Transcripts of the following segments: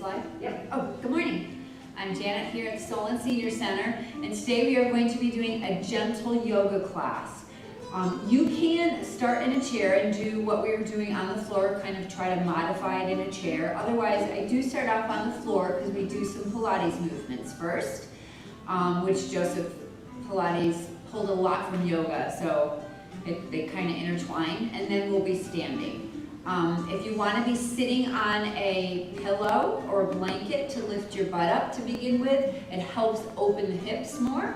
slide? Yep. Oh, good morning. I'm Janet here at the Solon Senior Center, and today we are going to be doing a gentle yoga class. You can start in a chair and do what we were doing on the floor, kind of try to modify it in a chair. Otherwise, I do start off on the floor because we do some Pilates movements first, which Joseph Pilates pulled a lot from yoga, so they kind of intertwine, and then we'll be standing. If you want to be sitting on a pillow or a blanket to lift your butt up to begin with, it helps open the hips more.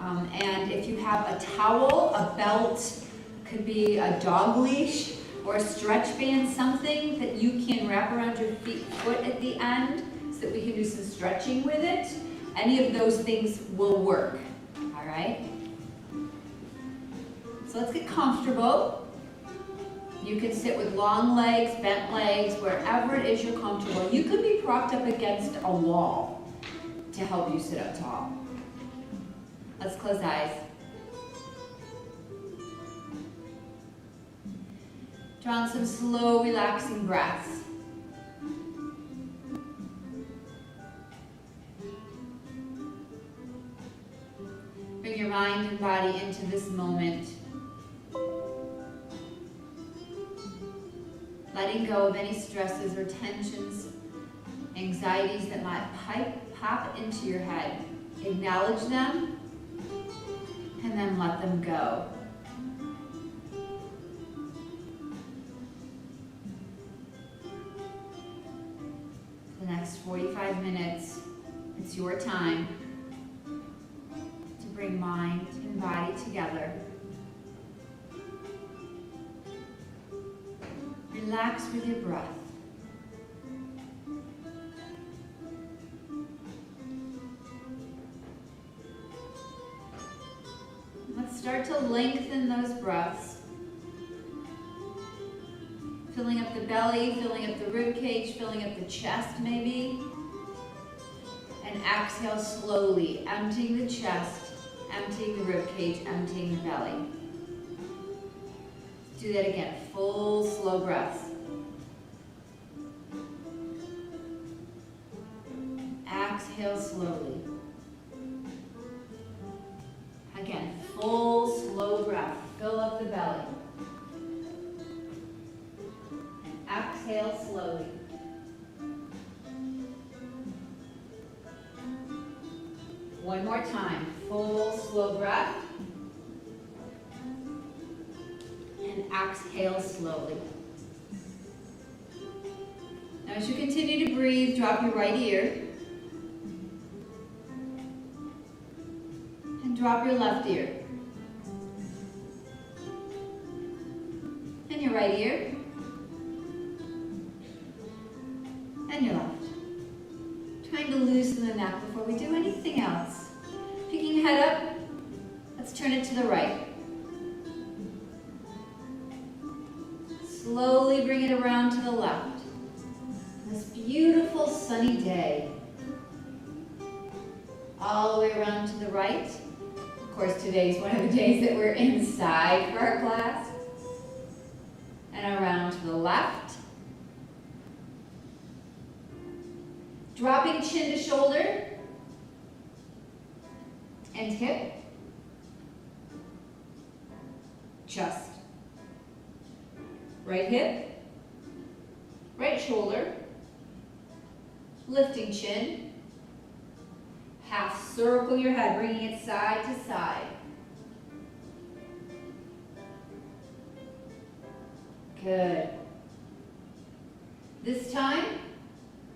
And if you have a towel, a belt, could be a dog leash or a stretch band, something that you can wrap around your foot at the end so that we can do some stretching with it. Any of those things will work, all right? So let's get comfortable. You can sit with long legs, bent legs, wherever it is you're comfortable. You could be propped up against a wall to help you sit up tall. Let's close eyes. Draw on some slow, relaxing breaths. Bring your mind and body into this moment. Letting go of any stresses or tensions, anxieties that might pop into your head. Acknowledge them, and then let them go. The next 45 minutes, it's your time to bring mind and body together. Relax with your breath. Let's start to lengthen those breaths. Filling up the belly, filling up the rib cage, filling up the chest maybe. And exhale slowly, emptying the chest, emptying the rib cage, emptying the belly. Do that again, full slow breaths. Exhale slowly. Again, full slow breath. Fill up the belly. And exhale slowly. One more time, full slow breath. And exhale slowly. Now as you continue to breathe, drop your right ear. And drop your left ear. And your right ear. And your left. Trying to loosen the neck before we do anything else. Picking your head up, let's turn it to the right. Slowly bring it around to the left. This beautiful sunny day. All the way around to the right. Of course, today's one of the days that we're inside for our class. And around to the left. Dropping chin to shoulder. And hip. Chest. Right hip, right shoulder, lifting chin, half circle your head, bringing it side to side. Good. This time,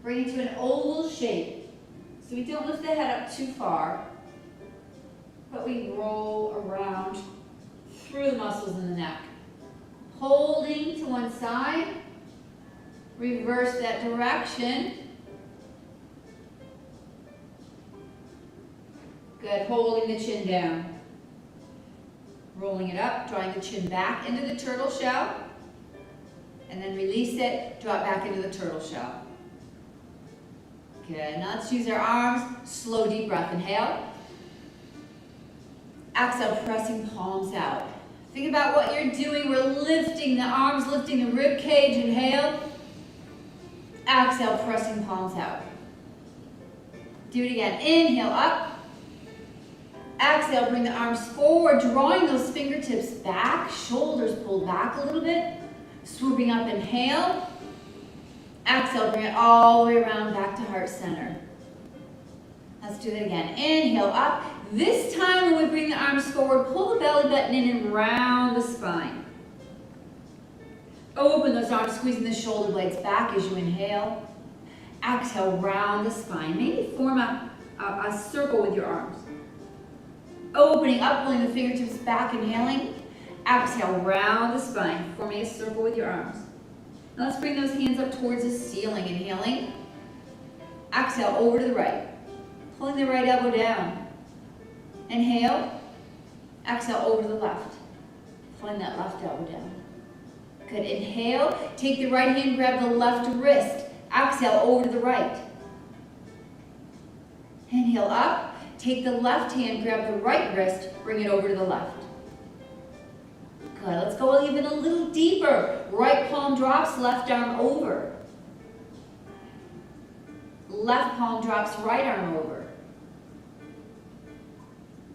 bring it to an oval shape. So we don't lift the head up too far, but we roll around through the muscles in the neck. Holding to one side, reverse that direction. Good, holding the chin down. Rolling it up, drawing the chin back into the turtle shell. And then release it, draw it back into the turtle shell. Good, now let's use our arms. Slow, deep breath, inhale. Exhale, pressing palms out. Think about what you're doing. We're lifting the arms, lifting the rib cage. Inhale. Exhale, pressing palms out. Do it again. Inhale, up. Exhale, bring the arms forward, drawing those fingertips back, shoulders pulled back a little bit. Swooping up, inhale. Exhale, bring it all the way around back to heart center. Let's do that again. Inhale, up. This time when we bring the arms forward, pull the belly button in and round the spine. Open those arms, squeezing the shoulder blades back as you inhale. Exhale, round the spine. Maybe form a circle with your arms. Opening up, pulling the fingertips back, inhaling. Exhale, round the spine, forming a circle with your arms. Now let's bring those hands up towards the ceiling, inhaling. Exhale, over to the right. Pulling the right elbow down. Inhale. Exhale, over to the left. Pulling that left elbow down. Good. Inhale. Take the right hand, grab the left wrist. Exhale, over to the right. Inhale, up. Take the left hand, grab the right wrist, bring it over to the left. Good. Let's go even a little deeper. Right palm drops, left arm over. Left palm drops, right arm over.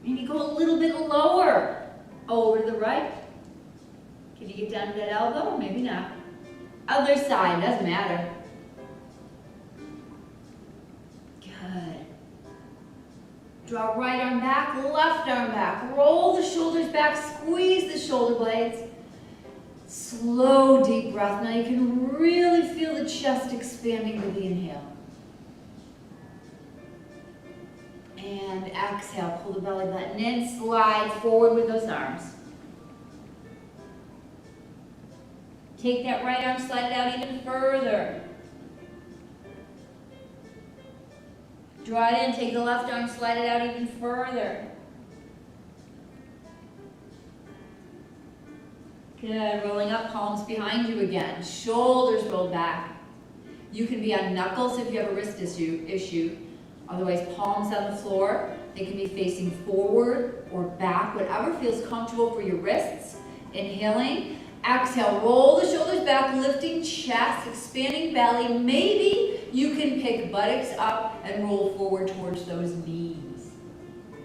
Maybe go a little bit lower. Over to the right. Can you get down to that elbow? Maybe not. Other side, doesn't matter. Good. Draw right arm back, left arm back. Roll the shoulders back, squeeze the shoulder blades. Slow, deep breath. Now you can really feel the chest expanding with the inhale. And exhale, pull the belly button in, slide forward with those arms. Take that right arm, slide it out even further. Draw it in, take the left arm, slide it out even further. Good, rolling up, palms behind you again. Shoulders rolled back. You can be on knuckles if you have a wrist issue. Otherwise, palms on the floor. They can be facing forward or back, whatever feels comfortable for your wrists. Inhaling. Exhale, roll the shoulders back, lifting chest, expanding belly. Maybe you can pick buttocks up and roll forward towards those knees.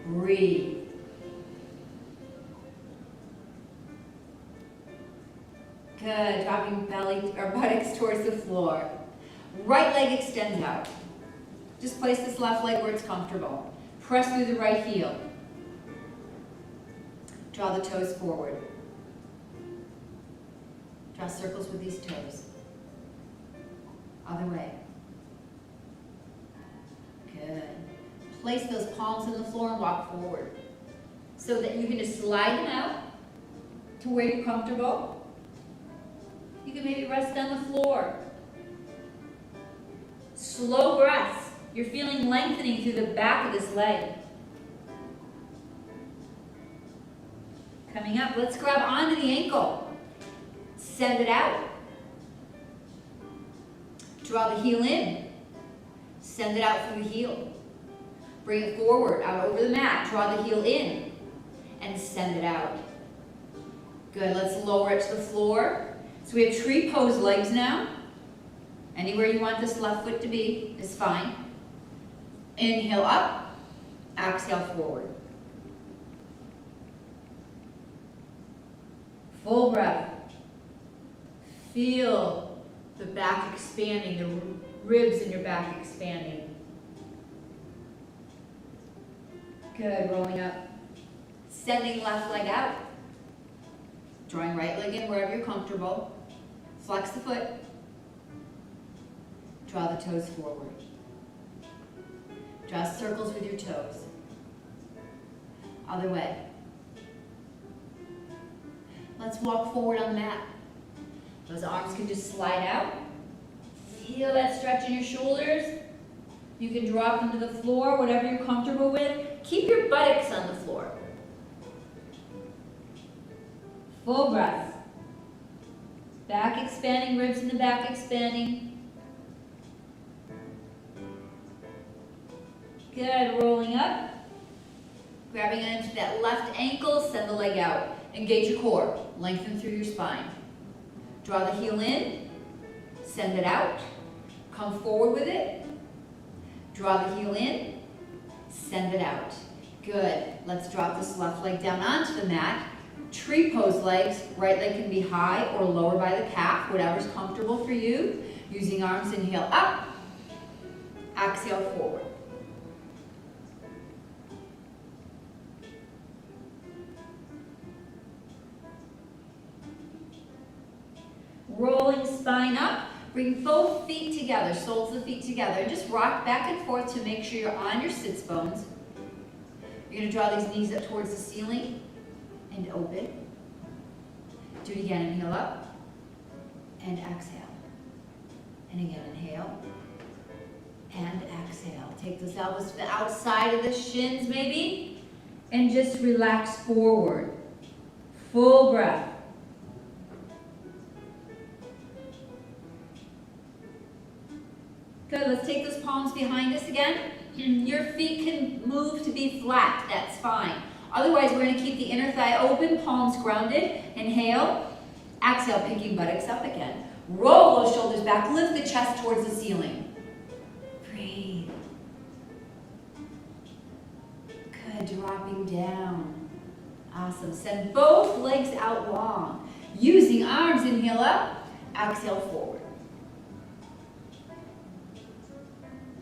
Breathe. Good, dropping belly or buttocks towards the floor. Right leg extends out. Just place this left leg where it's comfortable. Press through the right heel. Draw the toes forward. Draw circles with these toes. Other way. Good. Place those palms on the floor and walk forward. So that you can just slide them out to where you're comfortable. You can maybe rest on the floor. Slow breaths. You're feeling lengthening through the back of this leg. Coming up, let's grab onto the ankle. Send it out. Draw the heel in. Send it out through the heel. Bring it forward, out over the mat. Draw the heel in and send it out. Good, let's lower it to the floor. So we have tree pose legs now. Anywhere you want this left foot to be is fine. Inhale up, exhale forward. Full breath. Feel the back expanding, the ribs in your back expanding. Good, rolling up. Sending left leg out. Drawing right leg in wherever you're comfortable. Flex the foot. Draw the toes forward. Draw circles with your toes. Other way. Let's walk forward on the mat. Those arms can just slide out. Feel that stretch in your shoulders. You can drop them to the floor, whatever you're comfortable with. Keep your buttocks on the floor. Full breath. Back expanding, ribs in the back expanding. Good, rolling up. Grabbing onto that left ankle, send the leg out. Engage your core, lengthen through your spine. Draw the heel in, send it out. Come forward with it. Draw the heel in. Send it out. Good. Let's drop this left leg down onto the mat. Tree pose legs. Right leg can be high or lower by the calf, whatever's comfortable for you. Using arms, inhale up. Exhale forward. Rolling spine up. Bring both feet together, soles of the feet together. And just rock back and forth to make sure you're on your sits bones. You're going to draw these knees up towards the ceiling and open. Do it again. Inhale up and exhale. And again, inhale and exhale. Take those elbows to the outside of the shins maybe. And just relax forward. Full breath. Good, let's take those palms behind us again. Your feet can move to be flat, that's fine. Otherwise, we're gonna keep the inner thigh open, palms grounded. Inhale, exhale, picking buttocks up again. Roll those shoulders back, lift the chest towards the ceiling. Breathe. Good, dropping down. Awesome, send both legs out long. Using arms, inhale up, exhale forward.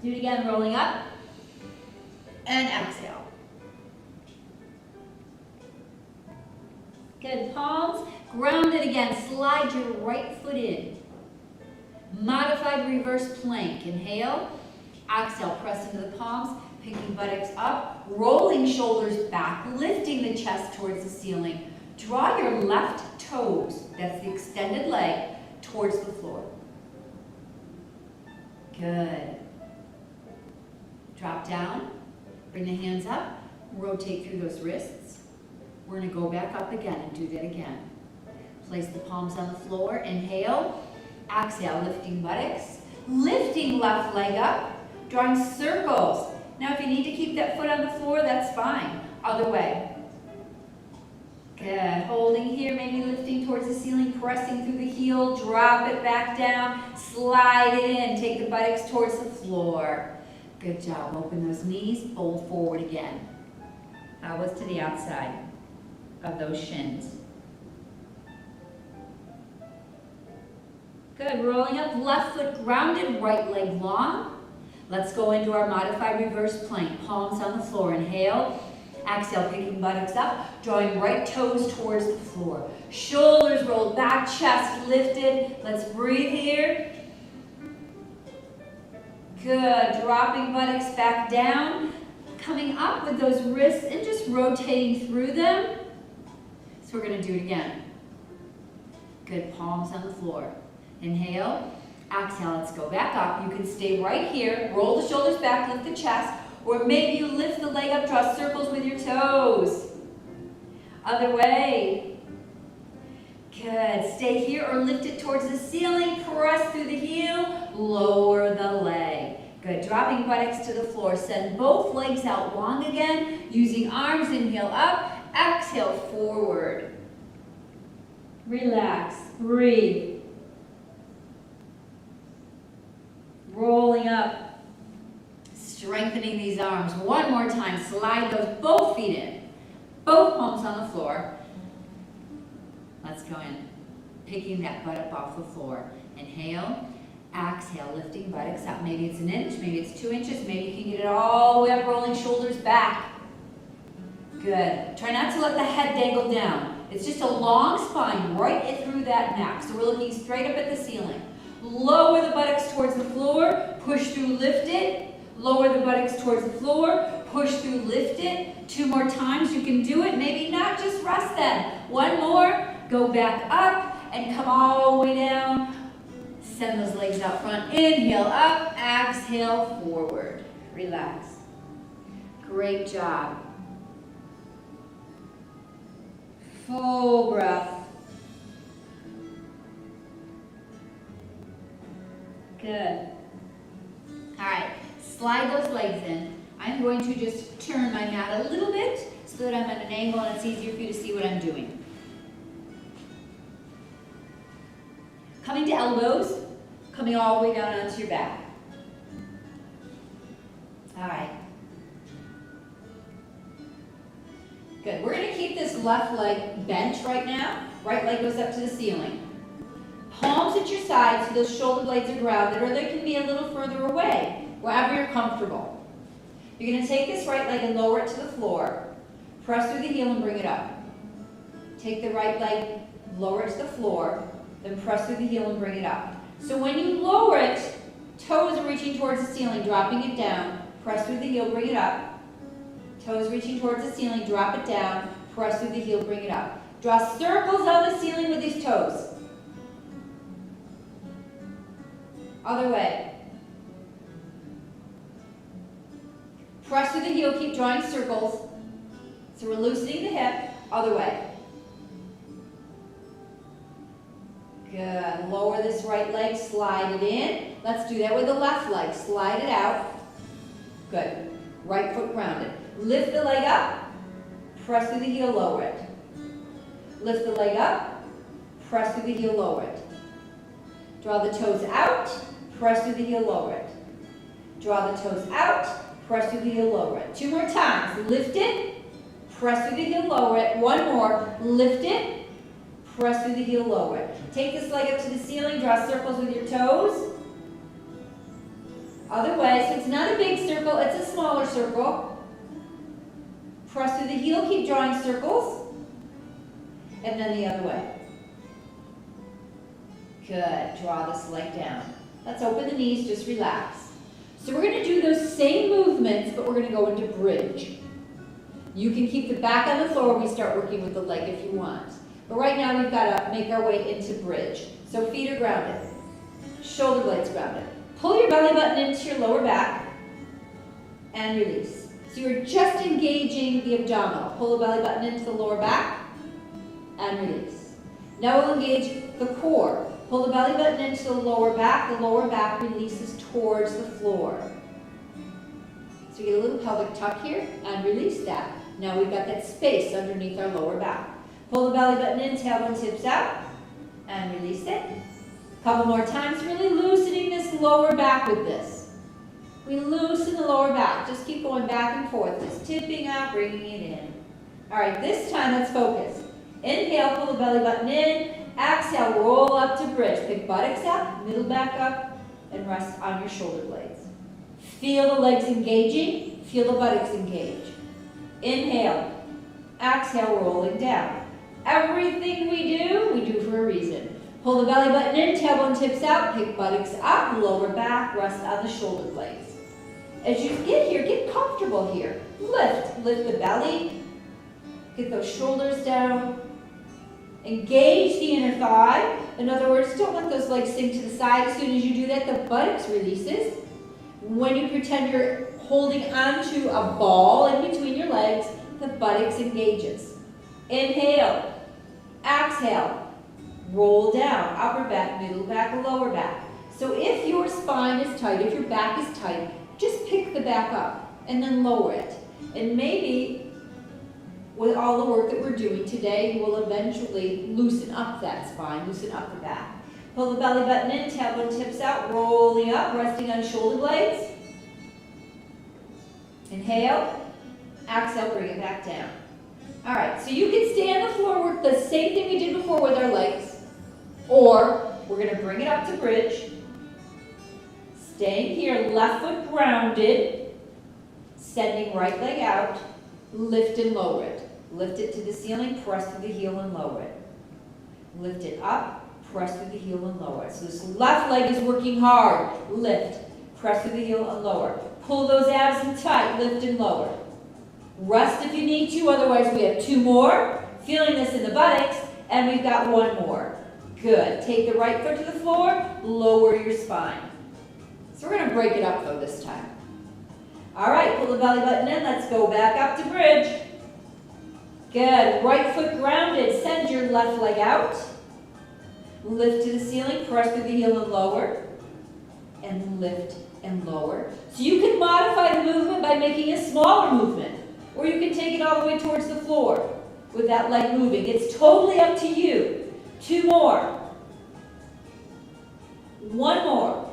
Do it again, rolling up and exhale. Good, palms grounded again. Slide your right foot in. Modified reverse plank. Inhale, exhale, press into the palms, picking buttocks up, rolling shoulders back, lifting the chest towards the ceiling. Draw your left toes, that's the extended leg, towards the floor. Good. Drop down, bring the hands up, rotate through those wrists. We're gonna go back up again and do that again. Place the palms on the floor, inhale, exhale, lifting buttocks, lifting left leg up, drawing circles. Now if you need to keep that foot on the floor, that's fine. Other way. Good, holding here, maybe lifting towards the ceiling, pressing through the heel, drop it back down, slide it in, take the buttocks towards the floor. Good job. Open those knees, fold forward again. Elbows to the outside of those shins. Good. Rolling up, left foot grounded, right leg long. Let's go into our modified reverse plank. Palms on the floor. Inhale. Exhale, picking buttocks up, drawing right toes towards the floor. Shoulders rolled back, chest lifted. Let's breathe here. Good, dropping buttocks back down, coming up with those wrists and just rotating through them. So we're gonna do it again. Good, palms on the floor. Inhale, exhale, let's go back up. You can stay right here, roll the shoulders back, lift the chest, or maybe you lift the leg up, draw circles with your toes. Other way. Good, stay here or lift it towards the ceiling, press through the heel, lower the leg. Good, dropping buttocks to the floor. Send both legs out long again. Using arms, inhale up, exhale forward. Relax, breathe. Rolling up, strengthening these arms. One more time, slide those both feet in. Both palms on the floor. Let's go in, picking that butt up off the floor. Inhale. Exhale, lifting buttocks up. Maybe it's an inch, maybe it's 2 inches, maybe you can get it all the way up, rolling shoulders back. Good. Try not to let the head dangle down. It's just a long spine right through that neck. So we're looking straight up at the ceiling. Lower the buttocks towards the floor, push through, lift it. Lower the buttocks towards the floor, push through, lift it. 2 more times, you can do it. Maybe not, just rest then. 1 more, go back up and come all the way down. Send those legs out front. Inhale up, exhale forward. Relax. Great job. Full breath. Good. All right, slide those legs in. I'm going to just turn my mat a little bit so that I'm at an angle and it's easier for you to see what I'm doing. Coming to elbows, coming all the way down onto your back. All right. Good. We're going to keep this left leg bent right now. Right leg goes up to the ceiling. Palms at your sides so those shoulder blades are grounded, or they can be a little further away, wherever you're comfortable. You're going to take this right leg and lower it to the floor. Press through the heel and bring it up. Take the right leg, lower it to the floor, then press through the heel and bring it up. So when you lower it, toes are reaching towards the ceiling, dropping it down. Press through the heel, bring it up. Toes reaching towards the ceiling, drop it down. Press through the heel, bring it up. Draw circles on the ceiling with these toes. Other way. Press through the heel, keep drawing circles. So we're loosening the hip. Other way. Good. Lower this right leg, slide it in. Let's do that with the left leg. Slide it out. Good. Right foot grounded. Lift the leg up. Press through the heel, lower it. Lift the leg up. Press through the heel, lower it. Draw the toes out. Press through the heel, lower it. Draw the toes out. Press through the heel, lower it. 2 more times. Lift it. Press through the heel, lower it. 1 more. Lift it. Press through the heel, lower it. Take this leg up to the ceiling. Draw circles with your toes. Other way. So it's not a big circle. It's a smaller circle. Press through the heel. Keep drawing circles. And then the other way. Good. Draw this leg down. Let's open the knees. Just relax. So we're going to do those same movements, but we're going to go into bridge. You can keep the back on the floor when we start working with the leg if you want. But right now we've got to make our way into bridge. So feet are grounded. Shoulder blades grounded. Pull your belly button into your lower back and release. So you're just engaging the abdominal. Pull the belly button into the lower back and release. Now we'll engage the core. Pull the belly button into the lower back. The lower back releases towards the floor. So you get a little pelvic tuck here and release that. Now we've got that space underneath our lower back. Pull the belly button in, tailbone tips out, and release it. Couple more times, really loosening this lower back with this. We loosen the lower back. Just keep going back and forth. Just tipping out, bringing it in. All right, this time let's focus. Inhale, pull the belly button in. Exhale, roll up to bridge. Pick buttocks up, middle back up, and rest on your shoulder blades. Feel the legs engaging. Feel the buttocks engage. Inhale. Exhale, rolling down. Everything we do for a reason. Pull the belly button in, tailbone tips out, pick buttocks up, lower back, rest on the shoulder blades. As you get here, get comfortable here. Lift the belly, get those shoulders down. Engage the inner thigh. In other words, don't let those legs sink to the side. As soon as you do that, the buttocks releases. When you pretend you're holding onto a ball in between your legs, the buttocks engages. Inhale. Exhale. Roll down. Upper back, middle back, lower back. So if your spine is tight, if your back is tight, just pick the back up and then lower it. And maybe with all the work that we're doing today, you will eventually loosen up that spine, loosen up the back. Pull the belly button in, tailbone tips out, rolling up, resting on shoulder blades. Inhale. Exhale, bring it back down. All right, so you can stay on the floor, work the same thing we did before with our legs, or we're going to bring it up to bridge. Staying here, left foot grounded, sending right leg out, lift and lower it. Lift it to the ceiling, press through the heel and lower it. Lift it up, press through the heel and lower it. So this left leg is working hard. Lift, press through the heel and lower. Pull those abs in tight, lift and lower. Rest if you need to, otherwise we have 2 more. Feeling this in the buttocks, and we've got 1 more. Good. Take the right foot to the floor, lower your spine. So we're going to break it up though this time. All right, pull the belly button in. Let's go back up to bridge. Good. Right foot grounded. Send your left leg out. Lift to the ceiling. Press through the heel and lower. And lift and lower. So you can modify the movement by making a smaller movement. Or you can take it all the way towards the floor with that leg moving. It's totally up to you. 2 more. 1 more.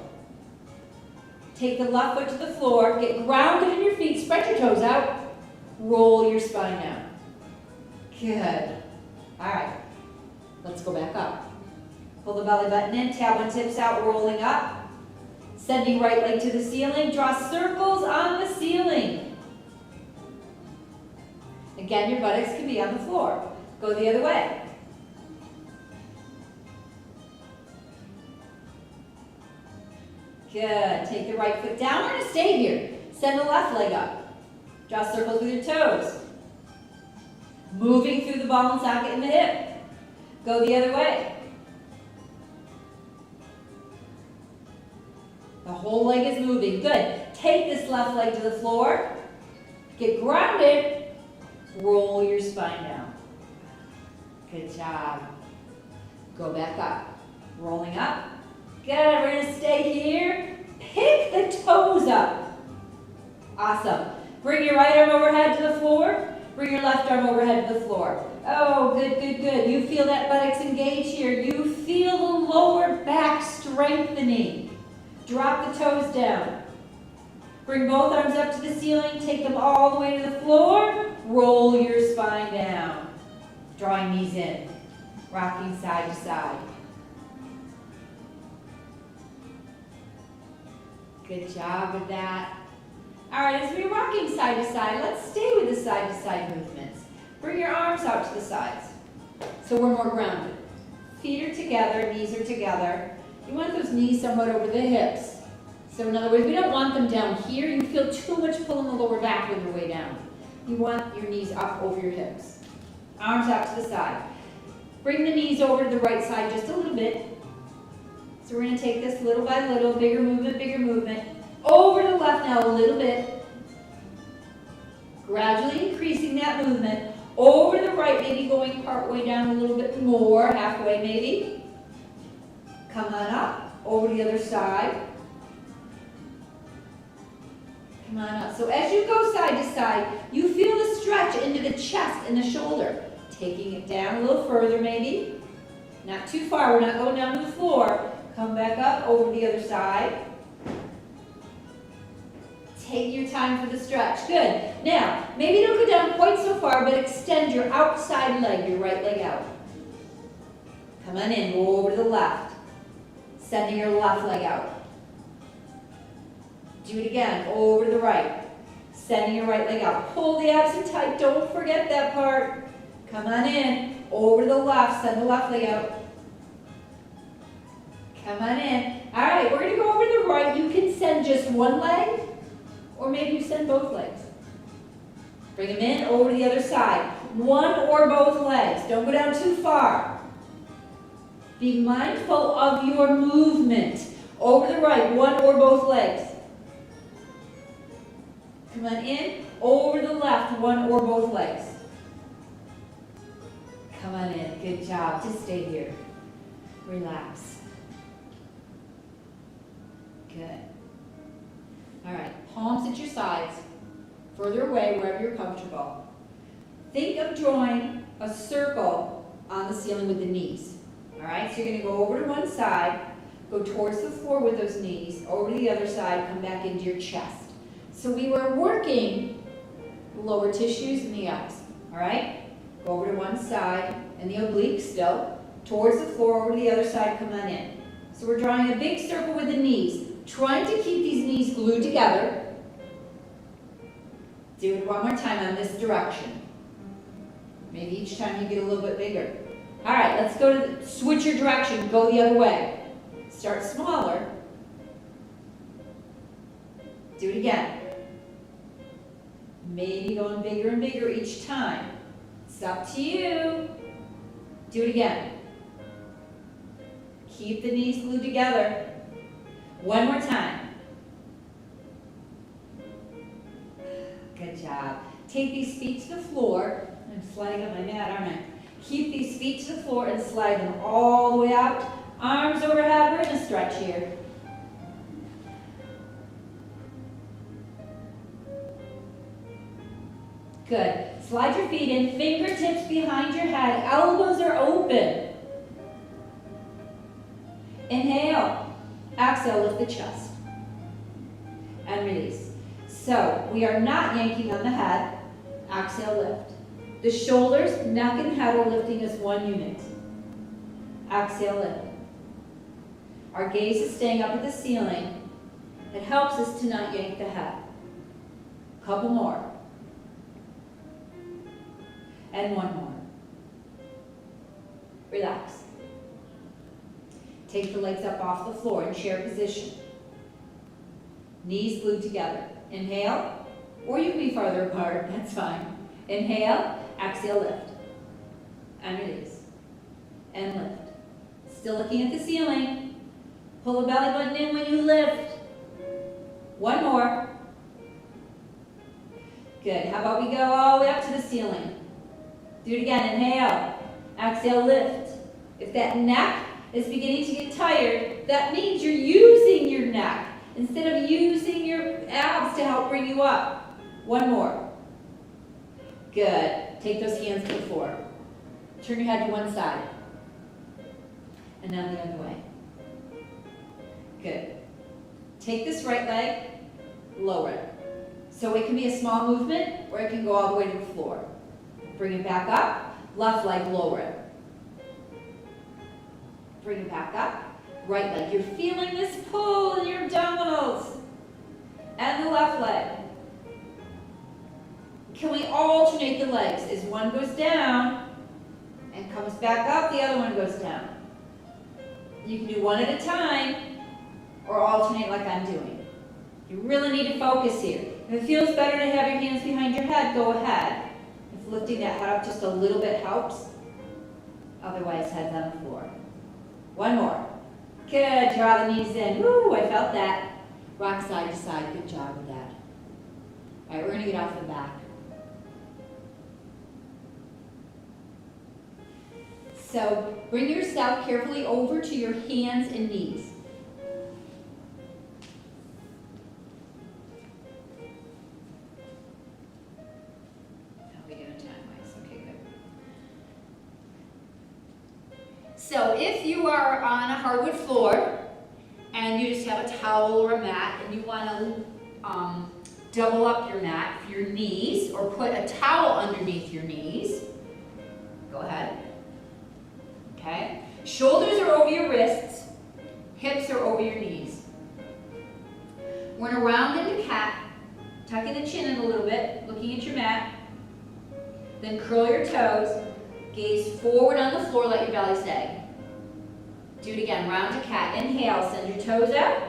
Take the left foot to the floor, get grounded in your feet, spread your toes out, roll your spine down. Good. All right, let's go back up. Pull the belly button in, tailbone tips out, rolling up. Sending right leg to the ceiling, draw circles on the ceiling. Again, your buttocks can be on the floor. Go the other way. Good. Take the right foot down. We're going to stay here. Send the left leg up. Draw circles with your toes. Moving through the ball and socket in the hip. Go the other way. The whole leg is moving. Good. Take this left leg to the floor. Get grounded. Roll your spine down. Good job. Go back up. Rolling up. Good. We're going to stay here. Pick the toes up. Awesome. Bring your right arm overhead to the floor. Bring your left arm overhead to the floor. Oh, good, good, good. You feel that buttocks engage here. You feel the lower back strengthening. Drop the toes down. Bring both arms up to the ceiling. Take them all the way to the floor. Roll your spine down. Drawing knees in. Rocking side to side. Good job with that. All right, as we're rocking side to side, let's stay with the side to side movements. Bring your arms out to the sides so we're more grounded. Feet are together, knees are together. You want those knees somewhat over the hips. So in other words, we don't want them down here. You feel too much pull in the lower back when you're way down. You want your knees up over your hips. Arms out to the side. Bring the knees over to the right side just a little bit. So we're going to take this little by little, bigger movement. Over to the left now a little bit. Gradually increasing that movement. Over to the right, maybe going part way down a little bit more, halfway maybe. Come on up, over to the other side. Come on up. So as you go side to side, you feel the stretch into the chest and the shoulder. Taking it down a little further maybe. Not too far, we're not going down to the floor. Come back up, over to the other side. Take your time for the stretch. Good. Now, maybe don't go down quite so far, but extend your outside leg, your right leg out. Come on in, go over to the left. Sending your left leg out. Do it again, over to the right. Sending your right leg out. Pull the abs in tight, don't forget that part. Come on in, over to the left, send the left leg out. Come on in. All right, we're going to go over to the right. You can send just one leg, or maybe you send both legs. Bring them in, over to the other side. One or both legs. Don't go down too far. Be mindful of your movement. Over to the right, one or both legs. Come on in, over to the left, one or both legs. Come on in, good job. Just stay here. Relax. Good. All right, palms at your sides, further away wherever you're comfortable. Think of drawing a circle on the ceiling with the knees. All right, so you're going to go over to one side, go towards the floor with those knees, over to the other side, come back into your chest. So we were working the lower tissues and the abs. All right, go over to one side and the obliques still, towards the floor, over to the other side, come on in. So we're drawing a big circle with the knees. Trying to keep these knees glued together. Do it one more time on this direction. Maybe each time you get a little bit bigger. All right, let's go to switch your direction. Go the other way. Start smaller. Do it again. Maybe going bigger and bigger each time. It's up to you. Do it again. Keep the knees glued together. One more time. Good job. Take these feet to the floor. I'm sliding up my mat, aren't I? Keep these feet to the floor and slide them all the way out. Arms overhead. We're going to stretch here. Good. Slide your feet in. Fingertips behind your head. Elbows are open. Inhale. Exhale, lift the chest. release. So we are not yanking on the head. Exhale, lift. The shoulders, neck, and head are lifting as one unit. Exhale, lift. Our gaze is staying up at the ceiling. It helps us to not yank the head. Couple more. And one more. Relax. Take the legs up off the floor in chair position. Knees glued together. Inhale, or you can be farther apart, that's fine. Inhale, exhale, lift. And release. And lift. Still looking at the ceiling. Pull the belly button in when you lift. One more. Good. How about we go all the way up to the ceiling? Do it again. Inhale. Exhale, lift. If that neck is beginning to get tired, that means you're using your neck instead of using your abs to help bring you up. One more. Good. Take those hands to the floor. Turn your head to one side. And now the other way. Good. Take this right leg, lower it. So it can be a small movement, or it can go all the way to the floor. Bring it back up, left leg, lower it. Bring it back up, right leg. You're feeling this pull in your abdominals. And the left leg. Can we alternate the legs? As one goes down and comes back up, the other one goes down. You can do one at a time, or alternate like I'm doing. You really need to focus here. If it feels better to have your hands behind your head, go ahead. If lifting that head up just a little bit helps, otherwise head's on the floor. One more. Good, draw the knees in. Woo, I felt that. Rock side to side, good job with that. All right, we're gonna get off the back. So bring yourself carefully over to your hands and knees. So if you are on a hardwood floor and you just have a towel or a mat and you want to double up your mat for your knees or put a towel underneath your knees, go ahead. Okay? Shoulders are over your wrists, hips are over your knees. We're going to round into cat, tucking the chin in a little bit, looking at your mat. Then curl your toes, gaze forward on the floor, let your belly sag. Do it again, round to cat. Inhale, send your toes out.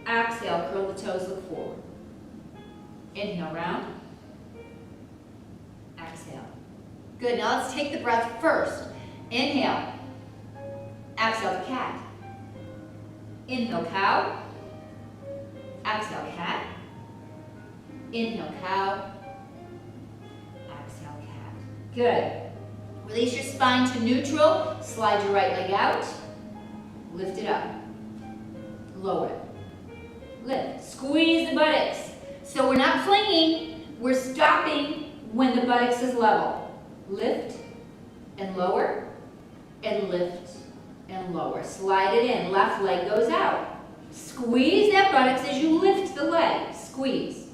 Exhale, curl the toes, look forward. Inhale, round. Exhale. Good, now let's take the breath first. Inhale. Exhale, cat. Inhale, cow. Exhale, cat. Inhale, cow. Exhale, cat. Good. Release your spine to neutral. Slide your right leg out. Lift it up. Lower it. Lift. Squeeze the buttocks. So we're not flinging. We're stopping when the buttocks is level. Lift and lower and lift and lower. Slide it in. Left leg goes out. Squeeze that buttocks as you lift the leg. Squeeze.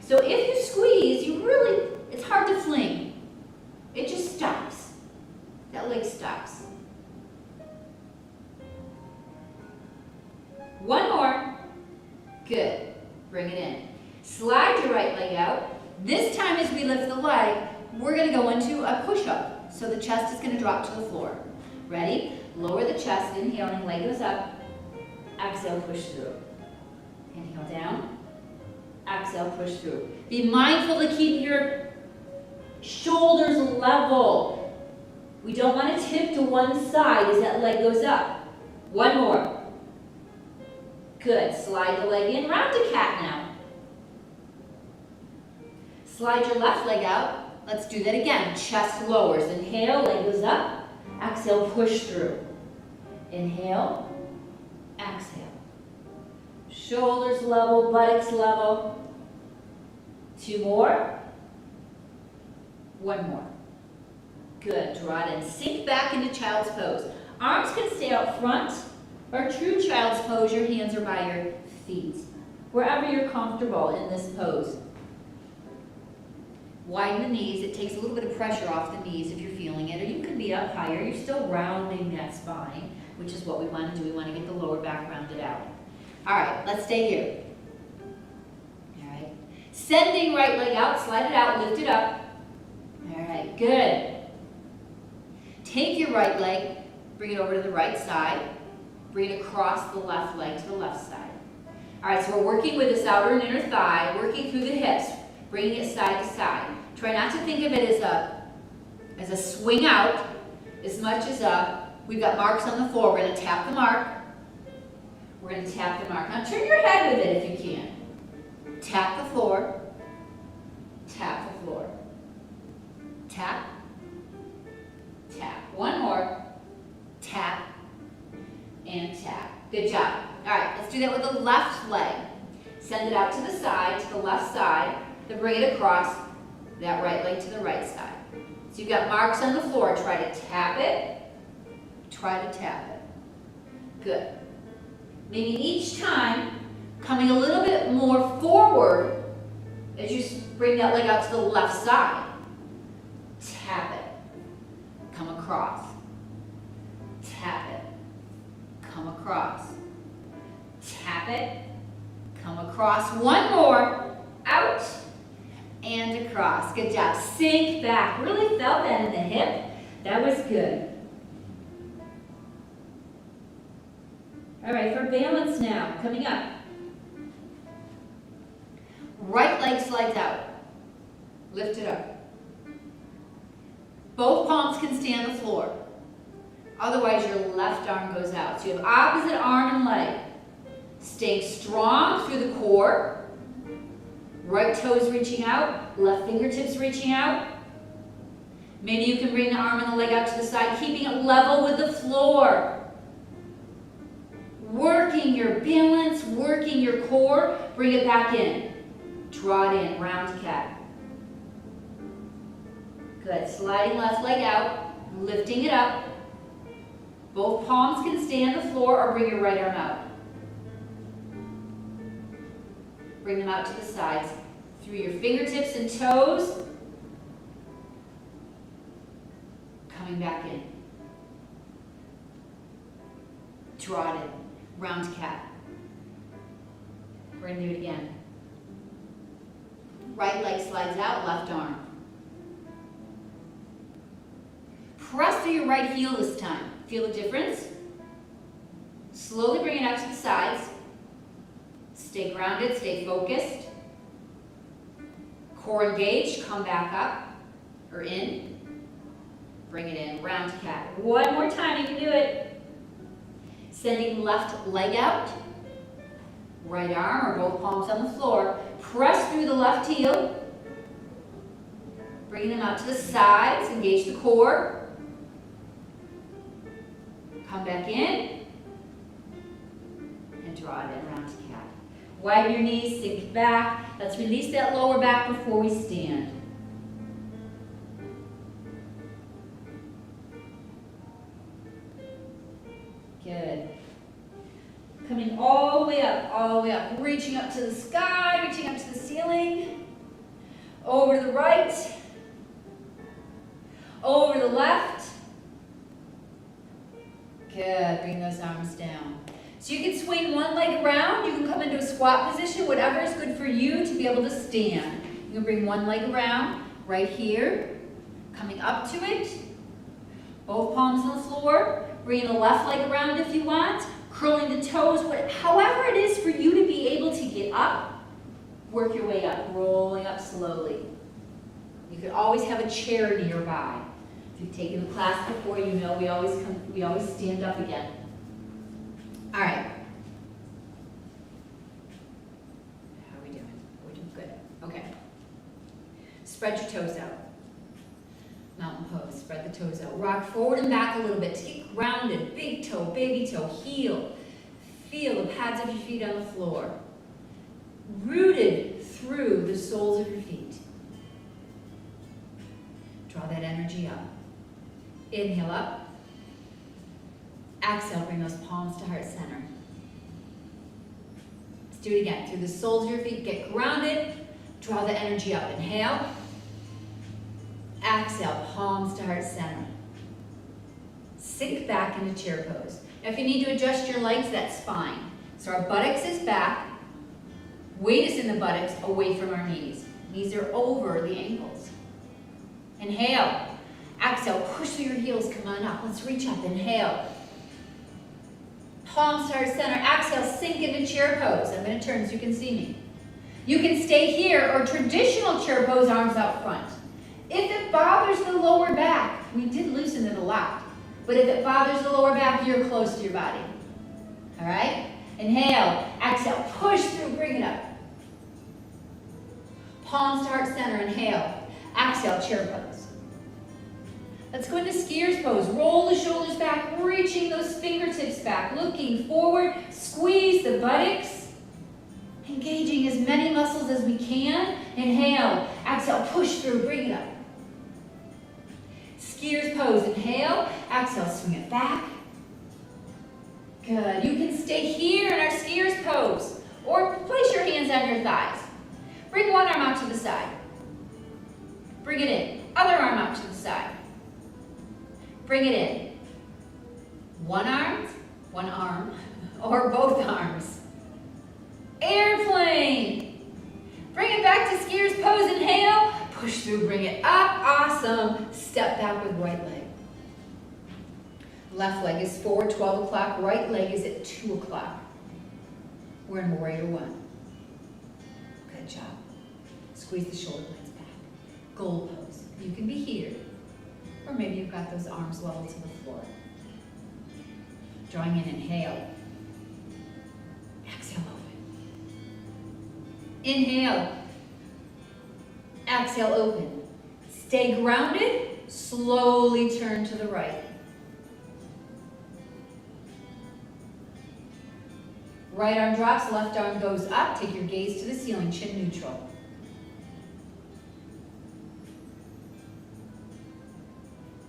So if you squeeze, it's hard to fling. It just stops. That leg stops. One more. Good. Bring it in. Slide your right leg out. This time as we lift the leg, we're going to go into a push-up. So the chest is going to drop to the floor. Ready? Lower the chest, inhaling, leg goes up. Exhale, push through. Inhale down. Exhale, push through. Be mindful to keep your shoulders level. We don't want to tip to one side as that leg goes up. One more. Good. Slide the leg in. Round to cat now. Slide your left leg out. Let's do that again. Chest lowers. Inhale, leg goes up. Exhale, push through. Inhale. Exhale. Shoulders level, buttocks level. Two more. One more. Good. Draw it in. Sink back into child's pose. Arms can stay out front, or true child's pose. Your hands are by your feet. wherever you're comfortable in this pose. Widen the knees. It takes a little bit of pressure off the knees if you're feeling it, or you can be up higher. You're still rounding that spine, which is what we want to do. We want to get the lower back rounded out. All right, let's stay here. All right. Sending right leg out, slide it out, lift it up. All right, good. Take your right leg, bring it over to the right side. Bring it across the left leg to the left side. All right, so we're working with this outer and inner thigh, working through the hips, bringing it side to side. Try not to think of it as a swing out, as much as we've got marks on the floor. We're going to tap the mark. We're going to tap the mark. Now turn your head with it if you can. Tap the floor. Tap the floor. Tap. Tap. One more. Tap. And tap. Good job. All right, let's do that with the left leg. Send it out to the side, to the left side. Then bring it across that right leg to the right side. So you've got marks on the floor. Try to tap it. Try to tap it. Good. Maybe each time coming a little bit more forward as you bring that leg out to the left side. Tap it. Come across. Tap it. Come across. Tap it. Come across. One more. Out. And across. Good job. Sink back. Really felt that in the hip. That was good. All right, for balance now. Coming up. Right leg slides out. Lift it up. Both palms can stay on the floor. Otherwise, your left arm goes out. So you have opposite arm and leg. Stay strong through the core. Right toes reaching out, left fingertips reaching out. Maybe you can bring the arm and the leg out to the side, keeping it level with the floor. Working your balance, working your core. Bring it back in. Draw it in, round cat. Good, sliding left leg out, lifting it up. Both palms can stay on the floor or bring your right arm out. Bring them out to the sides through your fingertips and toes. Coming back in. Draw it in. Round cat. We're going to do it again. Right leg slides out, left arm. Press through your right heel this time. Feel the difference? Slowly bring it out to the sides. Stay grounded, stay focused. Core engaged, come back up or in. Bring it in, round cat. One more time, you can do it. Sending left leg out. Right arm or both palms on the floor. Press through the left heel. Bringing them out to the sides, engage the core. Come back in. And draw it in, round cat. Widen your knees, sink back. Let's release that lower back before we stand. Good. Coming all the way up, reaching up to the sky, reaching up to the ceiling. Over to the right. Over to the left. Good, bring those arms down. So you can swing one leg around, you can come into a squat position, whatever is good for you to be able to stand. You can bring one leg around, right here, coming up to it. Both palms on the floor, bringing the left leg around if you want, curling the toes, however it is for you to be able to get up, work your way up, rolling up slowly. You could always have a chair nearby. If you've taken the class before, you know we always stand up again. All right. How are we doing? We're doing good. Okay. Spread your toes out. Mountain pose. Spread the toes out. Rock forward and back a little bit to get grounded. Big toe, baby toe, heel. Feel the pads of your feet on the floor. Rooted through the soles of your feet. Draw that energy up. Inhale up. Exhale, bring those palms to heart center. do it again. Through the soles of your feet, get grounded. Draw the energy up. Inhale. Exhale, palms to heart center. Sink back into chair pose. Now if you need to adjust your legs, that's fine. So our buttocks is back. Weight is in the buttocks, away from our knees. Knees are over the ankles. Inhale. Exhale, push through your heels, come on up. Let's reach up, inhale. Palms to heart center. Exhale, sink into chair pose. I'm going to turn so you can see me. You can stay here or traditional chair pose, arms out front. If it bothers the lower back, we did loosen it a lot, but if it bothers the lower back, you're close to your body. All right? Inhale, exhale, push through, bring it up. Palms to heart center, inhale. Exhale, chair pose. Let's go into skier's pose. Roll the shoulders back, reaching those fingertips back, looking forward, squeeze the buttocks, engaging as many muscles as we can. Inhale, exhale, push through, bring it up. Skier's pose, inhale, exhale, swing it back. Good, you can stay here in our skier's pose, or place your hands on your thighs. Bring one arm out to the side. Bring it in, other arm out to the side. Bring it in. One arm, or both arms. Airplane. Bring it back to skier's pose, inhale, push through, bring it up, awesome. Step back with right leg. Left leg is forward, 12 o'clock, right leg is at 2 o'clock. We're in warrior one. Good job. Squeeze the shoulder blades back. Gold pose. You can be here, or maybe you've got those arms level to the floor. Drawing in, inhale. Exhale, open. Inhale. Exhale, open. Stay grounded. Slowly turn to the right. Right arm drops, left arm goes up. Take your gaze to the ceiling, chin neutral.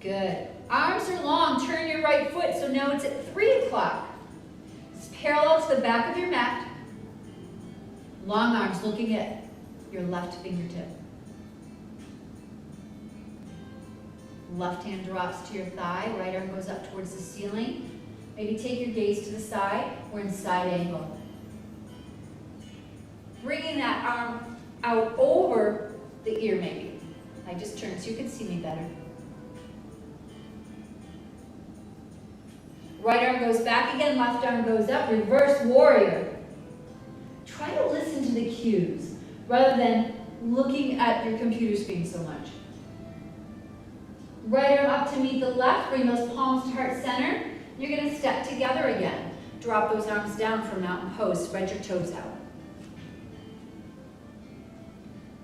Good. Arms are long. Turn your right foot, so now it's at 3 o'clock. It's parallel to the back of your mat. Long arms looking at your left fingertip. Left hand drops to your thigh. Right arm goes up towards the ceiling. Maybe take your gaze to the side. We're in side angle. Bringing that arm out over the ear maybe. I just turned so you can see me better. Right arm goes back again, left arm goes up, reverse warrior. Try to listen to the cues rather than looking at your computer screen so much. Right arm up to meet the left, bring those palms to heart center. You're going to step together again. Drop those arms down for mountain pose, spread your toes out.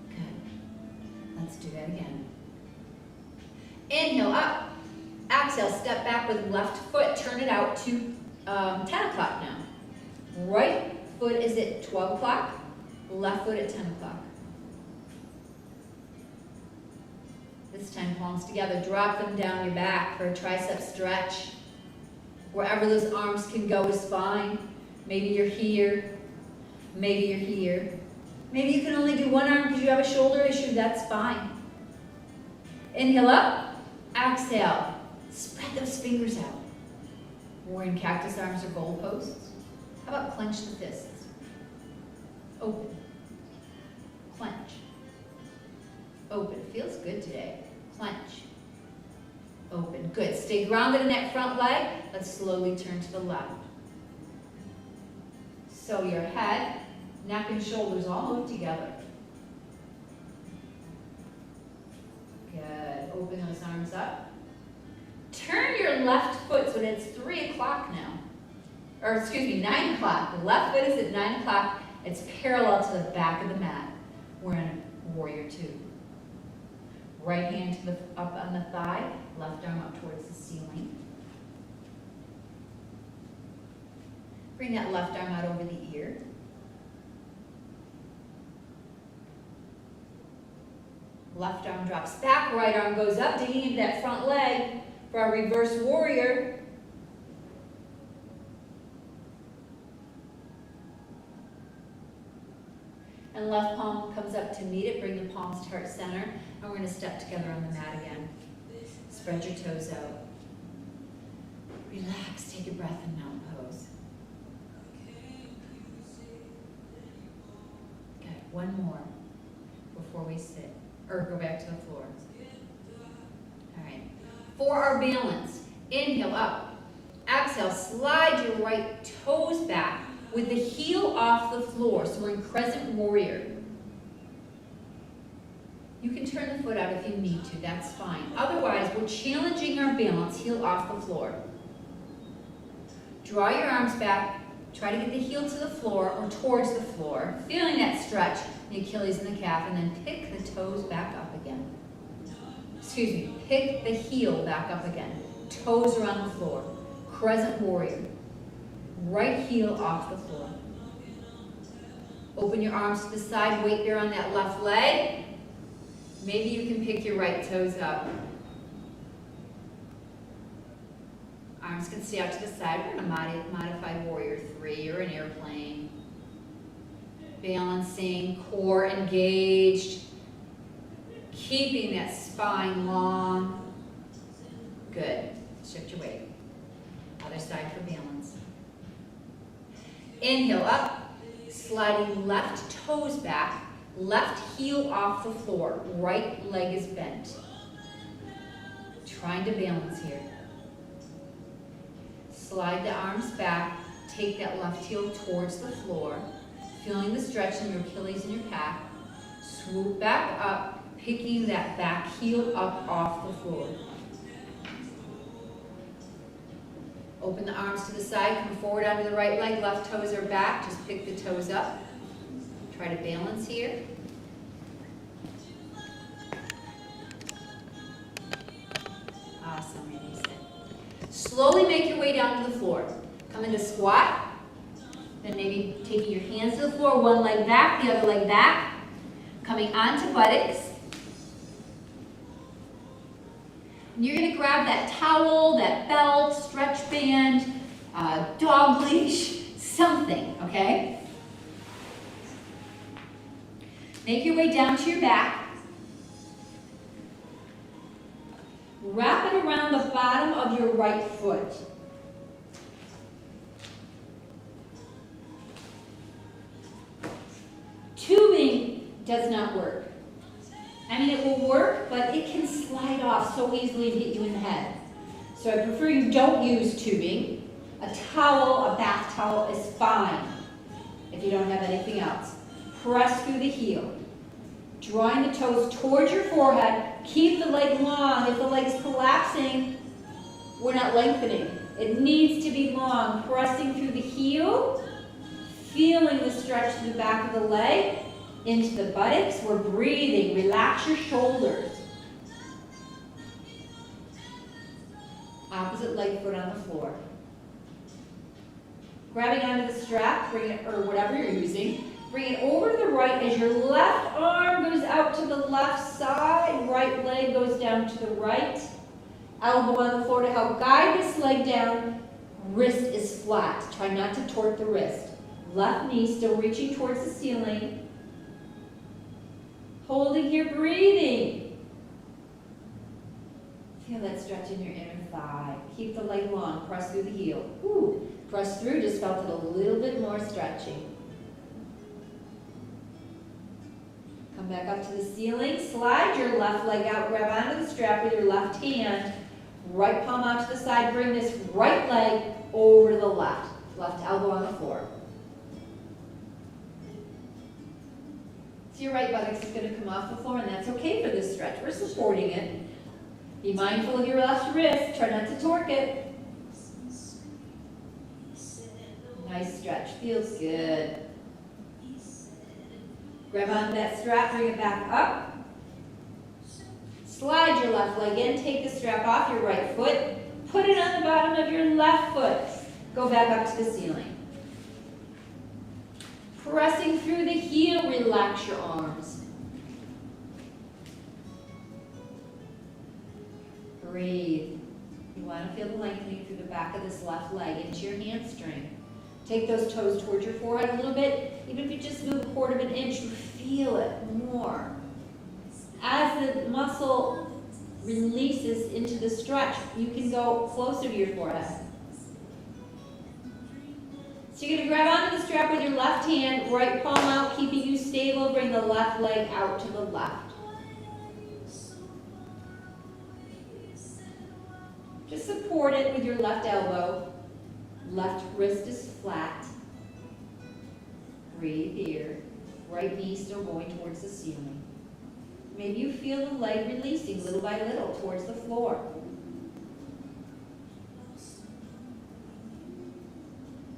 Good. Let's do that again. Inhale up. Exhale, step back with left foot, turn it out to 10 o'clock now. Right foot is at 12 o'clock, left foot at 10 o'clock. This time, palms together, drop them down your back for a tricep stretch. Wherever those arms can go is fine. Maybe you're here, maybe you're here. Maybe you can only do one arm because you have a shoulder issue, that's fine. Inhale up, exhale. Spread those fingers out. We're in cactus arms or goal posts. How about clench the fists? Open. Clench. Open. Feels good today. Clench. Open. Good. Stay grounded in that front leg. Let's slowly turn to the left. So your head, neck, and shoulders all move together. Good. Open those arms up. Turn your left foot so that it's 3 o'clock now. Or excuse me, 9 o'clock. The left foot is at 9 o'clock. It's parallel to the back of the mat. We're in warrior two. Right hand to the, up on the thigh, left arm up towards the ceiling. Bring that left arm out over the ear. Left arm drops back, right arm goes up, digging into that front leg. For our reverse warrior, And left palm comes up to meet it. Bring the palms to heart center. And we're going to step together on the mat again. Spread your toes out. Relax. Take a breath in mountain pose. Okay, one more before we sit. Or go back to the floor. All right. For our balance, inhale up. Exhale, slide your right toes back with the heel off the floor. So we're in crescent warrior. You can turn the foot out if you need to, that's fine. Otherwise, we're challenging our balance, heel off the floor. Draw your arms back, try to get the heel to the floor or towards the floor, feeling that stretch, the Achilles and the calf, and then pick the toes back up again. Excuse me, pick the heel back up again. Toes are on the floor. Crescent warrior. Right heel off the floor. Open your arms to the side, weight bear on that left leg. Maybe you can pick your right toes up. Arms can stay out to the side. We're in a modified warrior 3 or an airplane. Balancing, core engaged. Keeping that spine long. Good. Shift your weight. Other side for balance. Inhale up, sliding left toes back, left heel off the floor, right leg is bent. Trying to balance here. Slide the arms back, take that left heel towards the floor, feeling the stretch in your Achilles and your calf. Swoop back up, picking that back heel up off the floor. Open the arms to the side, come forward onto the right leg, left toes are back, just pick the toes up. Try to balance here. Awesome, release it. Slowly make your way down to the floor. Come into squat, then maybe taking your hands to the floor, one leg back, the other leg back. Coming onto buttocks. And you're going to grab that towel, that belt, stretch band, dog leash, something, okay? Make your way down to your back. Wrap it around the bottom of your right foot. Tubing does not work. I mean, it will work, but it can slide off so easily and hit you in the head. So I prefer you don't use tubing. A towel, a bath towel is fine if you don't have anything else. Press through the heel. Drawing the toes towards your forehead. Keep the leg long. If the leg's collapsing, we're not lengthening. It needs to be long. Pressing through the heel. Feeling the stretch to the back of the leg. Into the buttocks. We're breathing. Relax your shoulders. Opposite leg foot on the floor. Grabbing onto the strap, bring it, or whatever you're using. Bring it over to the right as your left arm goes out to the left side. Right leg goes down to the right. Elbow on the floor to help guide this leg down. Wrist is flat. Try not to torque the wrist. Left knee still reaching towards the ceiling. Holding here, breathing. Feel that stretch in your inner thigh. Keep the leg long. Press through the heel. Ooh. Press through. Just felt it a little bit more stretching. Come back up to the ceiling. Slide your left leg out. Grab onto the strap with your left hand. Right palm out to the side. Bring this right leg over to the left. Left elbow on the floor. So your right buttock is going to come off the floor, and that's okay for this stretch. We're supporting it. Be mindful of your left wrist. Try not to torque it. Nice stretch. Feels good. Grab onto that strap. Bring it back up. Slide your left leg in. Take the strap off your right foot. Put it on the bottom of your left foot. Go back up to the ceiling. Pressing through the heel. Relax your arms. Breathe. You want to feel the lengthening through the back of this left leg into your hamstring. Take those toes towards your forehead a little bit. even if you just move 1/4 of an inch, you feel it more. As the muscle releases into the stretch, you can go closer to your forehead. So you're going to grab onto the strap with your left hand, right palm out, keeping you stable. Bring the left leg out to the left. Just support it with your left elbow. Left wrist is flat. Breathe here. Right knee still going towards the ceiling. Maybe you feel the leg releasing little by little towards the floor.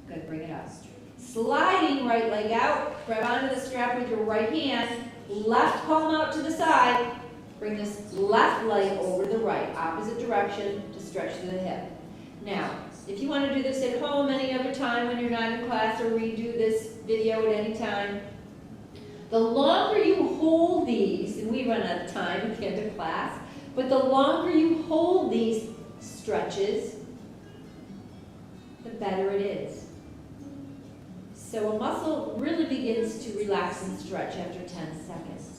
Good, bring it up. Sliding right leg out. Grab onto the strap with your right hand. Left palm out to the side. Bring this left leg over the right, opposite direction to stretch through the hip. Now, if you want to do this at home any other time when you're not in class, or redo this video at any time, the longer you hold these, and we run out of time at the end of class, but the longer you hold these stretches, the better it is. So a muscle really begins to relax and stretch after 10 seconds.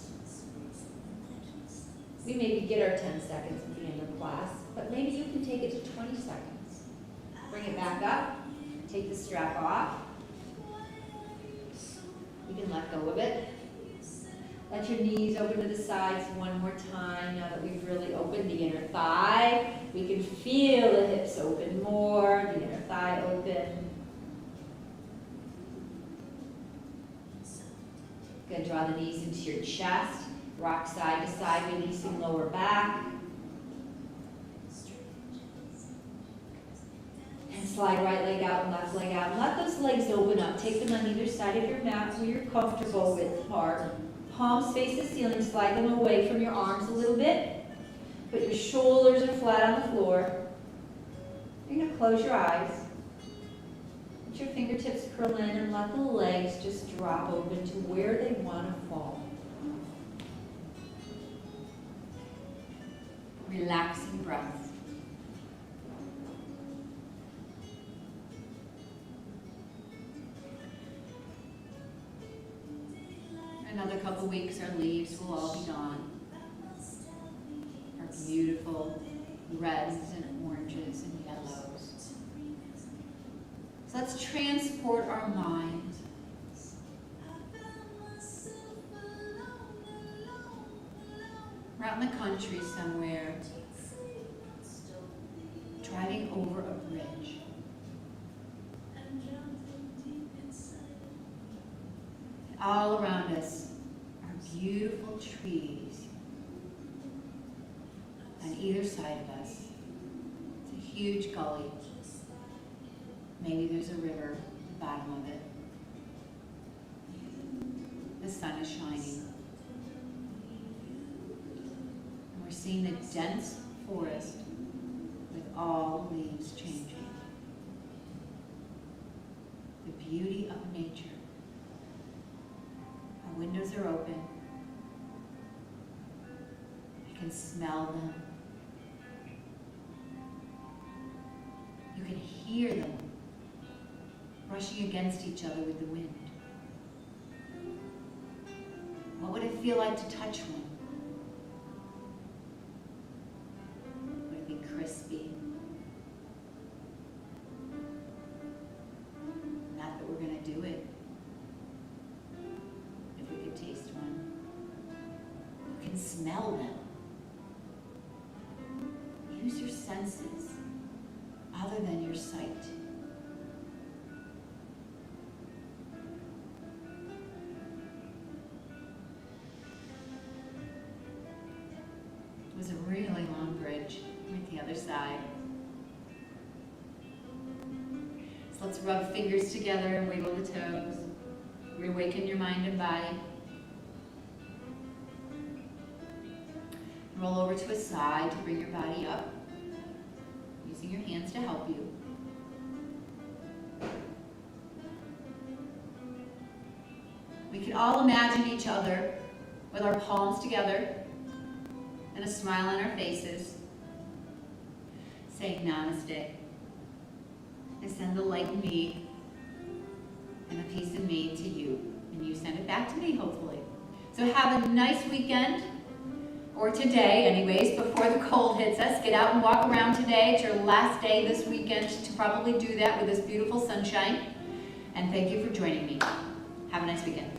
We maybe get our 10 seconds at the end of class, but maybe you can take it to 20 seconds. Bring it back up, take the strap off. You can let go of it. Let your knees open to the sides one more time. Now that we've really opened the inner thigh, we can feel the hips open more, the inner thigh open. Good, draw the knees into your chest. Rock side to side, releasing lower back. And slide right leg out and left leg out. And let those legs open up. Take them on either side of your mat where you're comfortable with heart. Palms face the ceiling. Slide them away from your arms a little bit. But your shoulders are flat on the floor. You're going to close your eyes. Let your fingertips curl in and let the legs just drop open to where they want to fall. Relaxing breath. Another couple weeks, our leaves will all be gone. Our beautiful reds and oranges and yellows. So let's transport our mind. We're out in the country somewhere, driving over a bridge. All around us are beautiful trees on either side of us. It's a huge gully. Maybe there's a river at the bottom of it. The sun is shining. We're seeing the dense forest with all leaves changing. The beauty of nature. Our windows are open. I can smell them. You can hear them brushing against each other with the wind. What would it feel like to touch one? Crispy. Not that we're going to do it. If we could taste one. You can smell them. Use your senses other than your sight. It was a really long bridge. With the other side. So let's rub fingers together and wiggle the toes. Reawaken your mind and body. Roll over to a side to bring your body up, using your hands to help you. We can all imagine each other with our palms together and a smile on our faces. Saying namaste. I send the light in me and the peace in me to you. and you send it back to me, hopefully. So have a nice weekend, or today anyways, before the cold hits us. Get out and walk around today. It's your last day this weekend to probably do that with this beautiful sunshine. And thank you for joining me. Have a nice weekend.